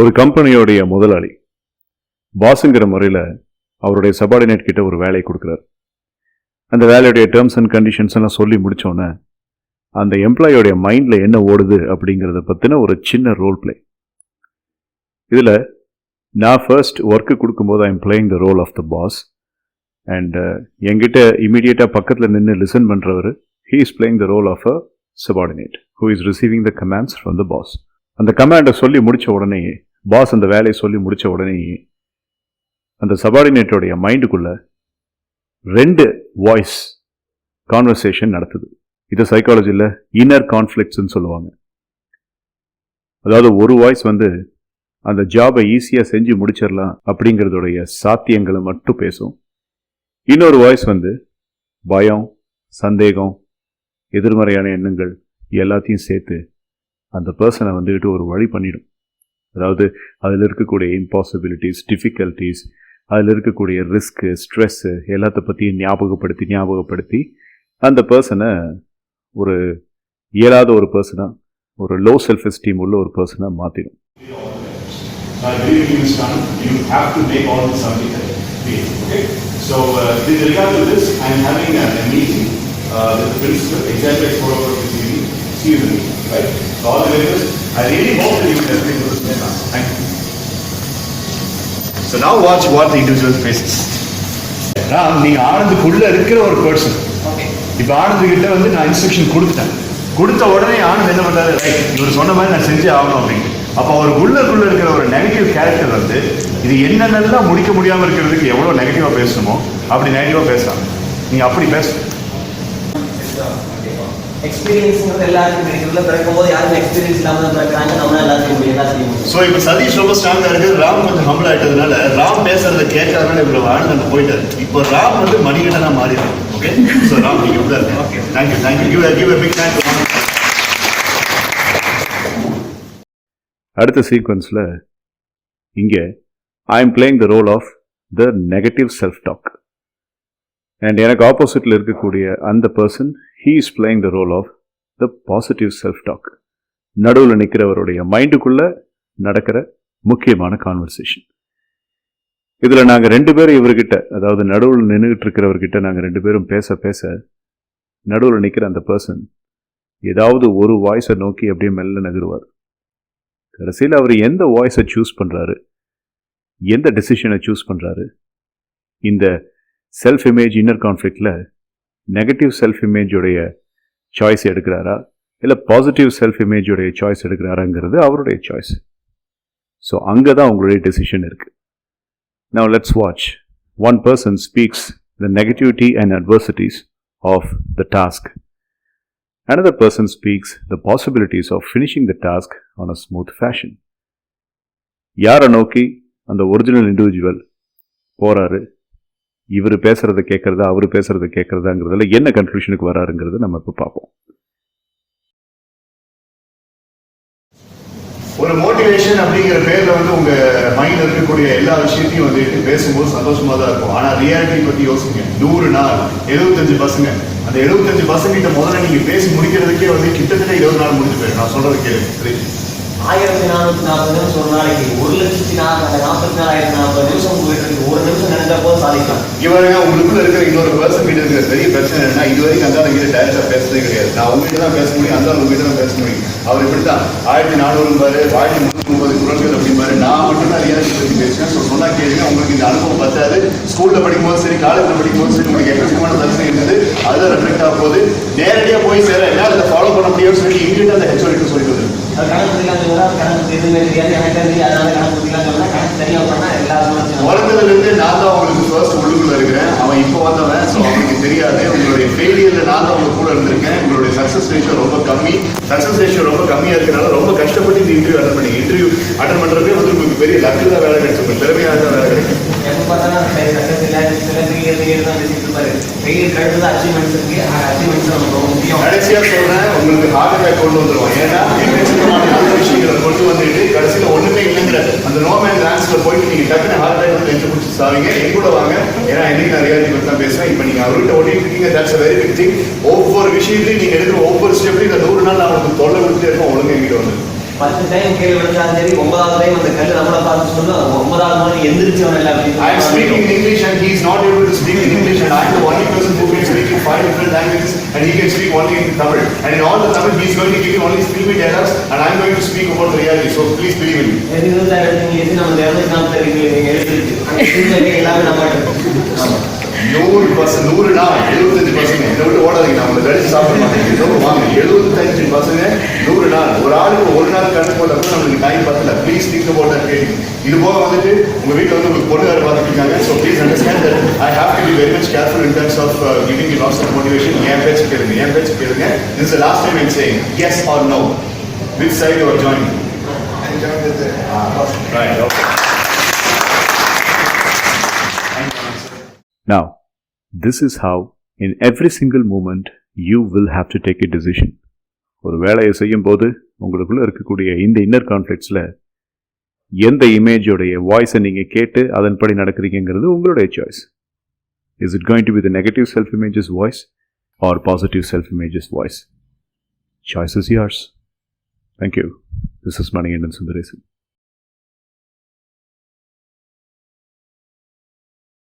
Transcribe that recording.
ஒரு கம்பெனியோடைய முதலாளி பாஸுங்கிற முறையில் அவருடைய சபார்டினேட் கிட்ட ஒரு வேலையை கொடுக்குறாரு. அந்த வேலையுடைய டேர்ம்ஸ் அண்ட் கண்டிஷன்ஸ் எல்லாம் சொல்லி முடித்தோன்னே அந்த எம்ப்ளாயோடைய மைண்டில் என்ன ஓடுது அப்படிங்கிறத பற்றின ஒரு சின்ன ரோல் பிளே. இதில் நான் ஃபர்ஸ்ட் ஒர்க்கு கொடுக்கும்போது I am playing the role of the boss and என்கிட்ட இமீடியட்டாக பக்கத்தில் நின்று லிசன் பண்ணுறவர் he is playing the role of a subordinate who is receiving the commands from the boss. அந்த கமாண்டை சொல்லி முடித்த உடனே பாஸ் அந்த வேலையை சொல்லி முடித்த உடனே அந்த சபார்டினேட்டோடைய மைண்டுக்குள்ள 2 வாய்ஸ் கான்வர்சேஷன் நடத்துது. இது சைக்காலஜியில் இன்னர் கான்ஃப்ளிக்ட்ஸ்ன்னு சொல்லுவாங்க. அதாவது ஒரு வாய்ஸ் அந்த ஜாபை ஈஸியாக செஞ்சு முடிச்சிடலாம் அப்படிங்கிறதுடைய சாத்தியங்களை மட்டும் பேசும். இன்னொரு வாய்ஸ் பயம், சந்தேகம், எதிர்மறையான எண்ணங்கள் எல்லாத்தையும் சேர்த்து அந்த பர்சனை ஒரு வழி பண்ணிடும். அதாவது அதில் இருக்கக்கூடிய இம்பாசிபிலிட்டிஸ், டிஃபிகல்ட்டிஸ், அதில் இருக்கக்கூடிய ரிஸ்க்கு, ஸ்ட்ரெஸ்ஸு எல்லாத்த பற்றியும் ஞாபகப்படுத்தி அந்த பர்சனை ஒரு இயலாத ஒரு பர்சனாக, ஒரு லோ செல்ஃப் எஸ்டீம் உள்ள ஒரு பர்சனாக மாற்றிடும். Right? So all the way first, I really hope that you will help me do this now. Thank you. So now watch what the individual faces. Ram, நீ ஆனந்துக்குள்ள இருக்கிற ஒரு பர்சன். ஓகே. இப்போ ஆனந்து கிட்ட நான் இன்ஸ்ட்ரக்ஷன் கொடுத்த உடனே ஆனந்த் என்ன பண்றாரு? ரைட், இவர் சொன்ன மாதிரி நான் செஞ்சே ஆகணும் அப்படின்னு. அப்போ அவர் உள்ளுக்குள்ள இருக்கிற ஒரு நெகட்டிவ் கேரக்டர் இது என்னென்னலாம் முடிக்க முடியாமல் இருக்கிறதுக்கு எவ்வளோ நெகட்டிவாக பேசணுமோ அப்படி நெகட்டிவாக பேசலாம். நீங்கள் அப்படி பேச எக்ஸ்பீரியன்ஸ்ங்கிறது எல்லாருக்கும் கிடைக்கிறதுல பிறக்கும்போது யாரும் எக்ஸ்பீரியன்ஸ் இல்லாமல் பிறக்கிறாங்க. நம்ம எல்லாத்தையும் ஸோ இப்போ சதீஷ் ரொம்ப ஸ்ட்ராங்காக இருக்குது, ராம் கொஞ்சம் ஹம்பிள் ஆகிட்டதுனால ராம் பேசுறதை கேட்கறதுனால இவ்வளோ ஆனந்த் போயிட்டாரு. இப்போ ராம் மணிகண்டனாக மாறிடுது. ஓகே, ஸோ ராம் நீங்கள் இப்படி தான் இருக்கு. Okay, thank you. Big thank you. அடுத்த சீக்வன்ஸில் இங்கே I am playing the role of the negative self talk and எனக்கு ஆப்போசிட்டில் இருக்கக்கூடிய அந்த person he is playing the role of the positive self-talk. நடுவில் நிற்கிறவருடைய மைண்டுக்குள்ள நடக்கிற முக்கியமான கான்வர்சேஷன். இதில் நாங்கள் 2 பேரும் இவர்கிட்ட, அதாவது நடுவில் நின்றுகிட்டு இருக்கிறவர்கிட்ட நாங்கள் 2 பேரும் பேச நடுவில் நிற்கிற அந்த பர்சன் ஏதாவது ஒரு வாய்ஸை நோக்கி அப்படியே மெல்ல நகருவார். கடைசியில் அவர் எந்த வாய்ஸை சூஸ் பண்ணுறாரு, எந்த டெசிஷனை சூஸ் பண்ணுறாரு, இந்த செல்ஃப் இமேஜ் இன்னர் கான்ஃப்ளிக்டில் நெகட்டிவ் செல்ஃப் இமேஜுடைய சாய்ஸ் எடுக்கிறாரா இல்லை பாசிட்டிவ் செல்ஃப் இமேஜுடைய சாய்ஸ் எடுக்கிறாராங்கிறது அவருடைய சாய்ஸ். ஸோ அங்கே தான் உங்களுடைய டெசிஷன் இருக்குது. Now let's watch. One person speaks the negativity and adversities of the task. Another person speaks the possibilities of finishing the task on a smooth fashion. யாரை நோக்கி அந்த ஒரிஜினல் இண்டிவிஜுவல் போகிறாரு, இவர் பேசுறத கேட்கறதா அவர் பேசுறத கேட்கறதாங்கிறதுல என்ன கன்க்ளூஷனுக்கு வராருங்கிறத நம்ம இப்போ பார்ப்போம். ஒரு மோட்டிவேஷன் அப்படிங்கிற பேர்ல உங்க மைண்ட்ல இருக்கக்கூடிய எல்லா விஷயத்தையும் பேசும்போது சந்தோஷமா தான் இருக்கும். ஆனா ரியாலிட்டி பத்தி யோசிங்க. 100 நாள் 75 பசங்க, அந்த 75 பசங்க கிட்ட முதல்ல நீங்க பேசி முடிக்கிறதுக்கே கிட்டத்தட்ட 20 நாள் முடிஞ்சு போயிடும். நான் சொல்றது கேளு. 1440 நிமிஷம் ஒரு நாளைக்கு 1,44,40 நிமிஷம் போயிட்டு ஒரு நிமிஷம் நினைச்சப்போ சாதிக்கலாம். இவருங்க உங்களுக்குள்ள இருக்கிற இன்னொரு பர்சன் கிட்ட இருக்கிற பெரிய பிரச்சனை என்னன்னா, இது வரைக்கும் அந்த கிட்ட டைரக்டா பேசுறதே கிடையாது. நான் உங்ககிட்ட தான் பேச முடியும், அந்த உங்ககிட்ட தான் பேச முடியும். அவர் இப்படித்தான் 1400 பாரு 1330 குரல்கள் அப்படிம்பாரு. நான் மட்டும் தான் ரியாலிட்டி பத்தி பேசுறேன். சொன்னா கேளுங்க, உங்களுக்கு இந்த அனுபவம் பத்தாது. ஸ்கூல்ல படிக்கும்போது சரி, காலேஜ்ல படிக்கும்போது சரி, உங்களுக்கு எக்கச்சக்கமான தரிசனம் இருந்தது. அதுதான் ரெஃப்ளெக்ட் ஆக போகுது. நேரடியா போய் சேர என்னால் அதை ஃபாலோ பண்ண முடியும்னு சொல்லி இங்கிட்ட அந்த ஹெச்ஓடிக்கு சொல்லிட்டு வந்து உலகத்திலிருந்து நான் தான் உங்களுக்கு ஃபர்ஸ்ட் உள்ளுக்குள்ள இருக்கிறேன். அவன் இப்போ வந்தவன், ஸோ அவனுக்கு தெரியாது. உங்களுடைய ஃபெயிலியர்ல நான் தான் உங்க கூட இருந்திருக்கேன். உங்களுடைய சக்ஸஸ் ரேஷியோ ரொம்ப கம்மியா இருக்கிறனால ரொம்ப கஷ்டப்பட்டு இந்த இன்டர்வியூ அட்டன் பண்ணி அட்டன் பண்றதே உங்களுக்கு பெரிய லக்கு தான் வேலை கிடைச்சிருக்கும், திறமையாக தான் வேலை கிடைக்கும். கடைசியா சொல்றேன், உங்களுக்கு ஹார்ட் அட்டாக் கொண்டு வந்துருவோம். ஏன்னா விஷயங்களை கொண்டு வந்துட்டு கடைசியில ஒண்ணுமே இல்லைங்கிற அந்த நோமேன் டான்ஸ்ல போயிட்டு நீங்க டக்குனு ஹார்ட் அட்டாக் நெஞ்சு பிடிச்சி சாவீங்க. என் கூட வாங்க, ஏன்னா இன்னைக்கு நான் ரியாலிட்டி பத்தி தான் பேசுறேன். இப்போ நீங்க அவர்கிட்ட ஓடிட்டு இருக்கீங்க, தட்ஸ் வெரி பிக் திங். ஒவ்வொரு விஷயத்தையும் நீங்க எடுக்கிற ஒவ்வொரு ஸ்டெப்லையும் இந்த 100 நாள் நான் உங்களுக்கு தொல்லை கொடுத்துட்டே இருக்கோம். ஒழுங்கு எங்கிட்ட வந்து 10 டைம் கீழே விழுந்தாலும் சரி 9வது டைம் அந்த கல்லு நம்மளை பார்த்து சொன்னா 9வது முறை எந்திரிச்சவன் இல்லை I am speaking in English and he is not able to speak in English, and I am the only person who can speak in 5 different languages and he can speak only in Tamil. And in all the Tamil he is going to give you only filmy dialogues and I am going to speak about the reality. So please believe in me. English நம்ம 240 எழுதிருக்கு எல்லாமே நம்ம 100% 100 நாள் 75% என்னை விட்டு ஓடாதீங்க, நான் உங்களை கடிச்சு சாப்பிட மாட்டேங்க. வாங்க 75% 100 நாள். ஒரு ஆளுக்கு ஒரு நாள் கண்ணு போட்டப்போ நம்மளுக்கு டைம் பத்தல. Please think about that gating. இது போக வந்துட்டு உங்க வீட்டில் வந்து உங்களுக்கு பொண்ணு வேறு பார்த்துட்டு இருக்காங்க. So please understand that I have to be very much careful in terms of giving you lots of motivation. என் பேச்சு கேளுங்க. This is the last time I'm saying yes or no. Which side you are joining? I joined with the Right, okay. Now, this is how in every single moment you will have to take a decision. ஒரு வேலையை செய்யும் போது உங்களுக்குள்ள இருக்கக்கூடிய இந்த inner கான்ஃப்ளிக்ட்ஸில் எந்த இமேஜோடைய வாய்ஸை நீங்கள் கேட்டு அதன்படி நடக்கிறீங்கிறது உங்களுடைய choice. Is it going to be the negative self-image's voice or positive self-image's voice? Choice is yours. Thank you. This is Manikandan Sundaresan.